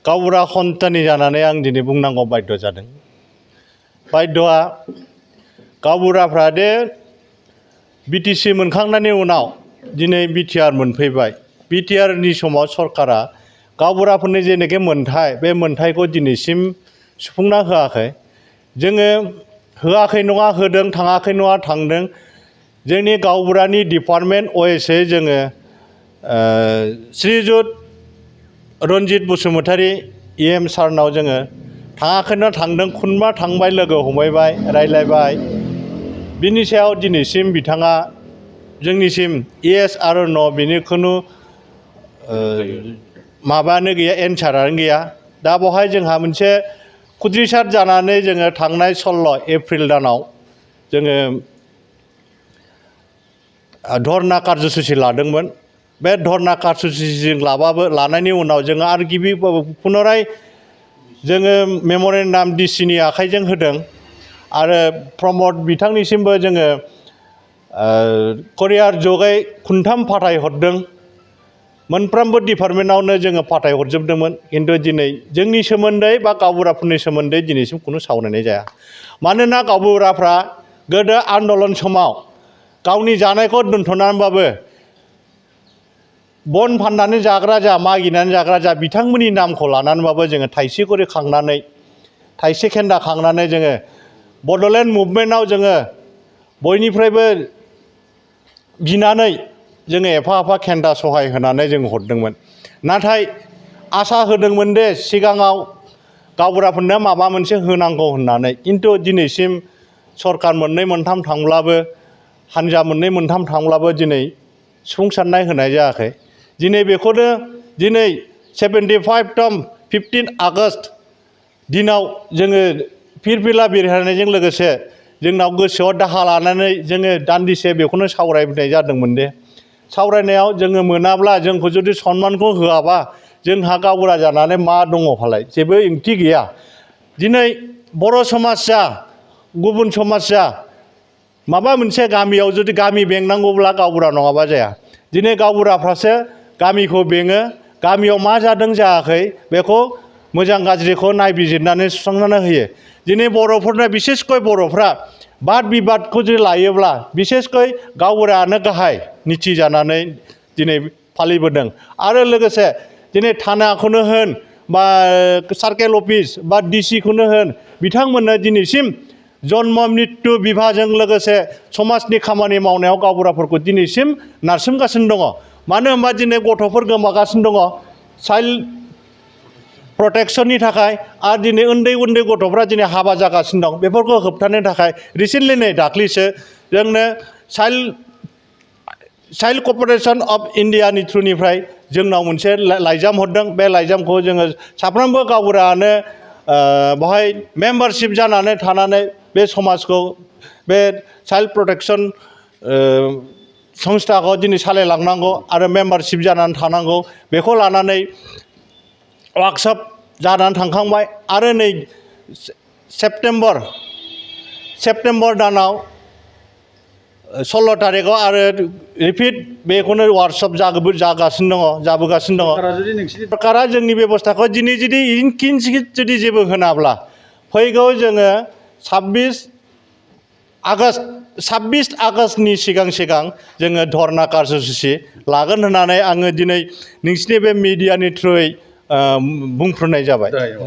गावबुरा खन्थानि जानानै आं दिनै बुंनांगौ बाध्य जादों। बाध्यआ गावबुराफ्रा दे बिटिसि मोनखांनायनि उनाव दिनै बिटिआर मोनफैबाय। बिटिआरनि समाव सरकारा गावबुराफोरनि जेनाखि मोनथाय बे मोनथायखौ दिनैसिम सुफुंना होआखै। जोङो होआखै नङा होदों, थाङाखै नङा थांदों। जोंनि गावबुरानि डिपार्टमेन्ट अएसए जोङो श्रीजुत रन्जित बसुमतारी EM सारनाव जोङो थाङाखैना थांदों, खनबा थांबाय, लोगो हमहैबाय, रायलायबाय। बिनि सायाव दिनैसिम बिथाङा जोंनिसिम येस आरो नो बिनि खुनु माबानो गैया, एन्सारानो गैया। दा बेवहाय जोंहा मोनसे खुद्रिसार जानानै जोङो थांनाय 16 एप्रिल दानाव जोङो धरना कार्यसुचि लादोंमोन। बे धरना कार्यसुचि लानायनि उनाव जोङो आरो गिबि पुनराय जोङो मेम'रेन्डाम डिसिनि आखाइजों होदों आरो प्रमद बिथांनिसिमबो जोङो करियार जगै खुनथाम फाथायहरदों। मोनफ्रोमबो डिपार्टमेन्टआवनो जोङो फाथायहरजोबदोंमोन। खिन्थु दिनै जोंनि सोमोन्दै बा गावबुराफोरनि सोमोन्दै दिनैसिम खुनु सावरायनाय जाया। मानोना गावबुराफ्रा गोदो आन्दलन समाव गावनि जानायखौ दोनथ'नानैबाबो बन फाननानै जाग्रा जा, मागिनानै जाग्रा जा, बिथांमोननि नामखौ लानानैबाबो जोङो थाइसे खरि खांनानै, थाइसे खेन्दा खांनानै जोङो बड'लेण्ड मुभमेन्टआव जोङो बयनिफ्रायबो बिनानै जोङो एफा खेन्दा सहाय होनानै जों हरदोंमोन। नाथाय आसा होदोंमोन दे सिगाङाव गावबुराफोरनो माबा मोनसे होनांगौ होननानै। खिन्थु दिनैसिम सरकार मोननै मोनथाम थांब्लाबो, हान्जा मोननै मोनथाम थांब्लाबो दिनै सुफुंसारनाय होनाय जायाखै। दिनै बेखौनो दिनै 75तम 15 आगस्ट दिनाव जोङो फिरफिला बिरहोनायजों लोगोसे जोंनाव गोसोआव दाहा लानानै जोङो दान्दिसे बेखौनो सावरायनाय जादोंमोन दे। सावरायनायाव जोङो मोनाब्ला, जोंखौ जुदि सनमानखौ होआबा जोंहा गावबुरा जानानै मा दङ फालाय? जेबो ओंथि गैया। दिनै बर' समाज जा, गुबुन समाज जा, माबा मोनसे गामियाव जुदि गामि बेंनांगौब्ला गावबुरा नङाबा जाया। दिनै गावबुराफ्रासो गामिखौ बेङो। गामियाव मा जादों जायाखै बेखौ मोजां गाज्रिखौ नायबिजिरनानै सुस्रांनानै होयो। दिनै बर'फोरनो, बिसेसकै बर'फ्रा बाद बिबादखौ जुदि लायोब्ला बिसेसकै गावबुरायानो गाहाय निथि जानानै दिनै फालिबोदों। आरो लोगोसे दिनै थानाखौनो होन बा सार्केल अफिस बा डिसिखौनो होन, बिथांमोननो दिनैसिम जन्म मृत्यु बिभाजों लोगोसे समाजनि खामानि मावनायाव गावबुराफोरखौ दिनैसिम नारसोमगासिनो दङ। मानो होनबा दिनै गथ'फोर गोमागासिनो दङ चाइल्ड प्रटेक्शननि थाखाय। आरो दिनै उन्दै गथ'फ्रा दिनै हाबा जागासिनो दं। बेफोरखौ होबथानो थाखाय रिसेन्टलि नै दाख्लैसो जोंनो चाइल्ड कर्प'रेसन अफ इन्डियानि थ्रुनिफ्राय जोंनाव मोनसे लाइजाम हरदों। बे लाइजामखौ जोङो साफ्रोमबो गावबुरायानो बेवहाय मेम्बारशिप जानानै थानानै बे समाजखौ, बे चाइल्ड प्रटेक्शन संस्थाखौ दिनै सालायलांनांगौ आरो मेम्बारशिप जानानै थानांगौ। बेखौ लानानै वार्कशप जानानै थांखांबाय। आरो नै सेप्तेम्बर दानाव 16 थारिखआव आरो रिपिट बेखौनो वार्कशप जाबोगासिनो दङ। सरकारा जोंनि बेबस्थाखौ दिनै जुदि इनकिन्सित जुदि जेबो होनाब्ला फैगौ जोङो 26 आगस्टनि सिगां जोङो धरना कार्यसुचि लागोन होननानै आङो दिनै नोंसिनि बे मिडियानि थ्रुयै बुंफ्रुनाय जाबाय।